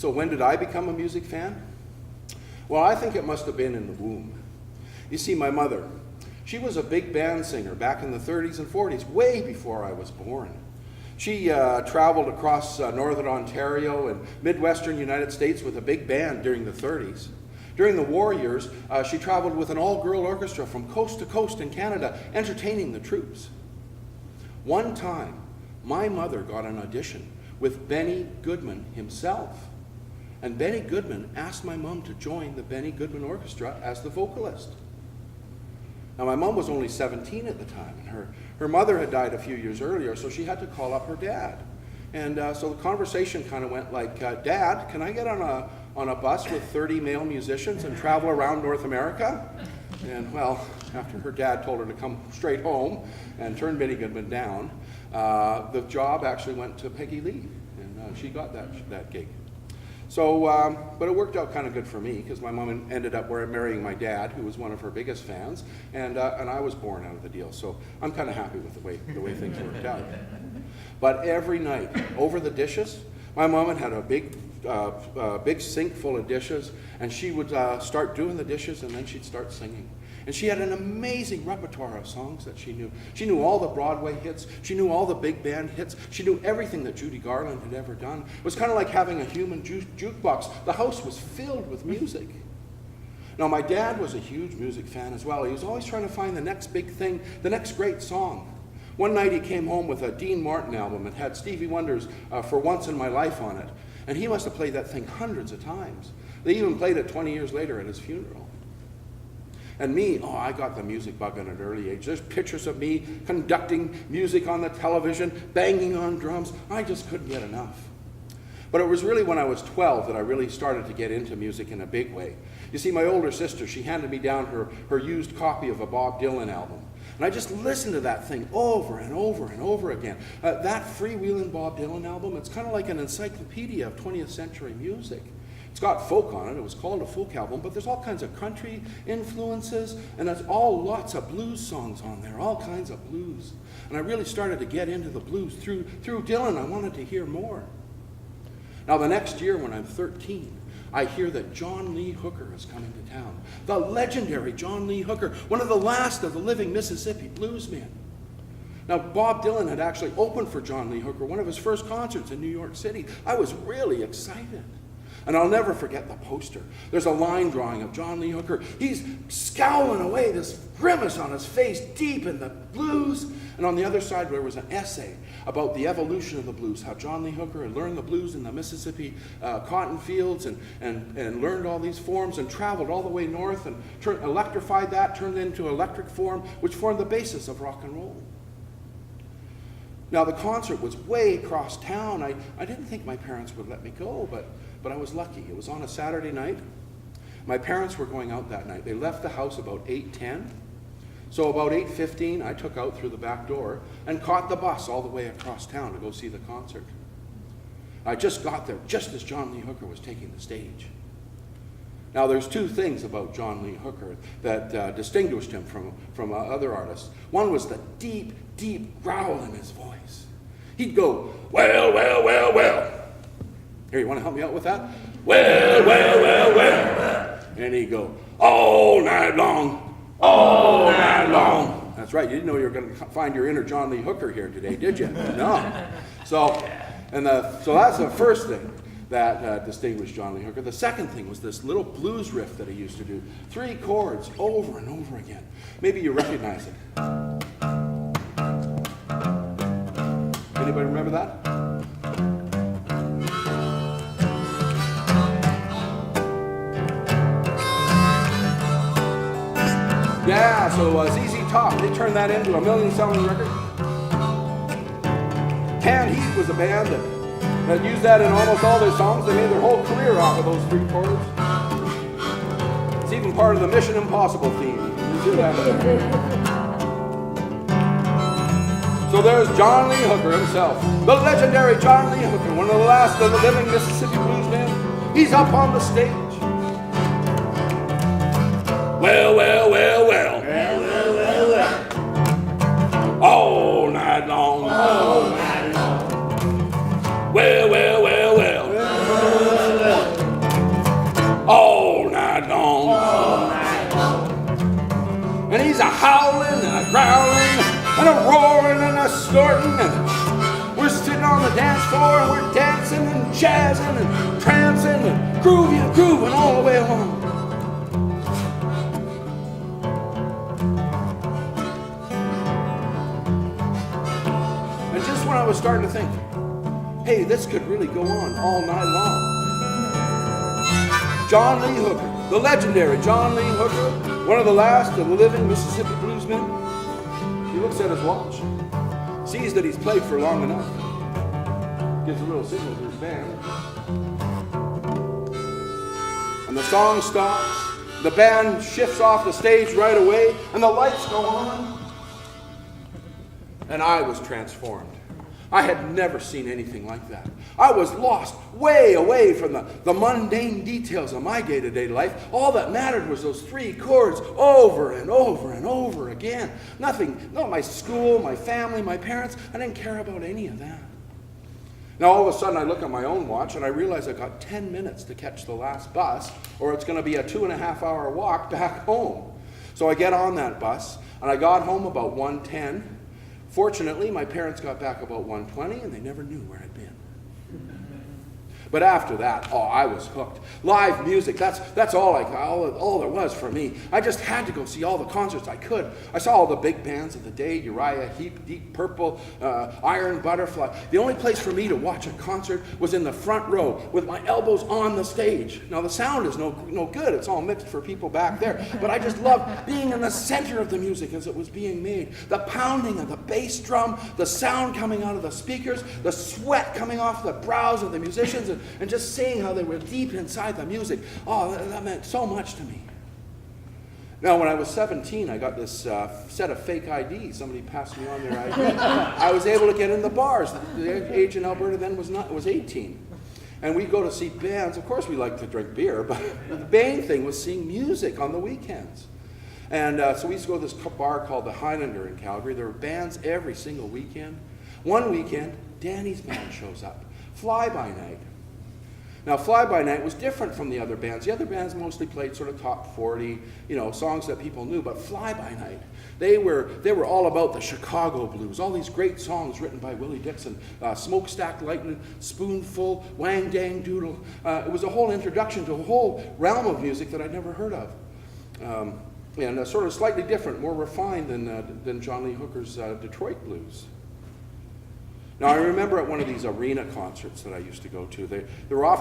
So when did I become a music fan? Well, I think it must have been in the womb. You see, my mother, she was a big band singer back in the 30s and 40s, way before I was born. She traveled across northern Ontario and Midwestern United States with a big band during the 30s. During the war years, she traveled with an all-girl orchestra from coast to coast in Canada, entertaining the troops. One time, my mother got an audition with Benny Goodman himself. And Benny Goodman asked my mom to join the Benny Goodman Orchestra as the vocalist. Now, my mom was only 17 at the time, and her mother had died a few years earlier, so she had to call up her dad. And so the conversation kind of went like, Dad, can I get on a bus with 30 male musicians and travel around North America? And well, after her dad told her to come straight home and turn Benny Goodman down, the job actually went to Peggy Lee, and she got that gig. So, but it worked out kind of good for me because my mom ended up marrying my dad, who was one of her biggest fans, and I was born out of the deal. So I'm kind of happy with the way things worked out. But every night over the dishes, my mom had a big sink full of dishes, and she would start doing the dishes, and then she'd start singing. And she had an amazing repertoire of songs that she knew. She knew all the Broadway hits. She knew all the big band hits. She knew everything that Judy Garland had ever done. It was kind of like having a human jukebox. The house was filled with music. Now, my dad was a huge music fan as well. He was always trying to find the next big thing, the next great song. One night he came home with a Dean Martin album. It had Stevie Wonder's For Once in My Life on it. And he must have played that thing hundreds of times. They even played it 20 years later at his funeral. And me, I got the music bug at an early age. There's pictures of me conducting music on the television, banging on drums. I just couldn't get enough. But it was really when I was 12 that I really started to get into music in a big way. You see, my older sister, she handed me down her used copy of a Bob Dylan album. And I just listened to that thing over and over and over again. That freewheeling Bob Dylan album, it's kind of like an encyclopedia of 20th century music. It's got folk on it. It was called a folk album, but there's all kinds of country influences, and there's lots of blues songs on there, all kinds of blues. And I really started to get into the blues through Dylan. I wanted to hear more. Now, the next year when I'm 13, I hear that John Lee Hooker is coming to town. The legendary John Lee Hooker, one of the last of the living Mississippi bluesmen. Now, Bob Dylan had actually opened for John Lee Hooker, one of his first concerts in New York City. I was really excited. And I'll never forget the poster. There's a line drawing of John Lee Hooker. He's scowling away, this grimace on his face, deep in the blues. And on the other side, there was an essay about the evolution of the blues, how John Lee Hooker had learned the blues in the Mississippi cotton fields and learned all these forms and traveled all the way north and electrified that, turned it into electric form, which formed the basis of rock and roll. Now, the concert was way across town. I didn't think my parents would let me go, but I was lucky. It was on a Saturday night. My parents were going out that night. They left the house about 8:10. So about 8:15, I took out through the back door and caught the bus all the way across town to go see the concert. I just got there just as John Lee Hooker was taking the stage. Now, there's two things about John Lee Hooker that distinguished him from other artists. One was the deep, deep growl in his voice. He'd go, well, well, well, well. Here, you want to help me out with that? Well, well, well, well. And he'd go, all night long, all night long. That's right. You didn't know you were going to find your inner John Lee Hooker here today, did you? No. So that's the first thing that distinguished John Lee Hooker. The second thing was this little blues riff that he used to do. 3 chords over and over again. Maybe you recognize it. Anybody remember that? Yeah, so ZZ Top, they turned that into a million-selling record. Canned Heat was a band that used that in almost all their songs. They made their whole career off of those 3 chords. It's even part of the Mission Impossible theme. You see that? So there's John Lee Hooker himself, the legendary John Lee Hooker, one of the last of the living Mississippi bluesmen. He's up on the stage. Well, well, well, well. Well, well, well, well. All night long. All night long. Well, well, well, well. Well, well, well. distorting, and we're sitting on the dance floor, and we're dancing and jazzing and prancing and grooving all the way along. And just when I was starting to think, hey, this could really go on all night long, John Lee Hooker, the legendary John Lee Hooker, one of the last of the living Mississippi bluesmen, he looks at his watch, sees that he's played for long enough, gives a little signal to his band, and the song stops, the band shifts off the stage right away, and the lights go on, and I was transformed. I had never seen anything like that. I was lost way away from the mundane details of my day-to-day life. All that mattered was those three chords over and over and over again. Nothing, not my school, my family, my parents. I didn't care about any of that. Now all of a sudden I look at my own watch and I realize I've got 10 minutes to catch the last bus, or it's going to be a 2.5-hour walk back home. So I get on that bus, and I got home about 1:10. Fortunately, my parents got back about 1:20, and they never knew where I'd been. But after that, oh, I was hooked. Live music, that's all there was for me. I just had to go see all the concerts I could. I saw all the big bands of the day, Uriah Heep, Deep Purple, Iron Butterfly. The only place for me to watch a concert was in the front row with my elbows on the stage. Now the sound is no good, it's all mixed for people back there. But I just loved being in the center of the music as it was being made. The pounding of the bass drum, the sound coming out of the speakers, the sweat coming off the brows of the musicians, and just seeing how they were deep inside the music. Oh, that meant so much to me. Now, when I was 17, I got this set of fake IDs. Somebody passed me on their ID. I was able to get in the bars. The age in Alberta then was 18. And we'd go to see bands. Of course, we liked to drink beer, but the main thing was seeing music on the weekends. And so we used to go to this bar called the Highlander in Calgary. There were bands every single weekend. One weekend, Danny's band shows up. Fly By Night. Now, Fly By Night was different from the other bands. The other bands mostly played sort of top 40, songs that people knew. But Fly By Night, they were all about the Chicago blues. All these great songs written by Willie Dixon, Smokestack Lightning, Spoonful, Wang Dang Doodle. It was a whole introduction to a whole realm of music that I'd never heard of, and sort of slightly different, more refined than John Lee Hooker's Detroit blues. Now, I remember at one of these arena concerts that I used to go to, they were often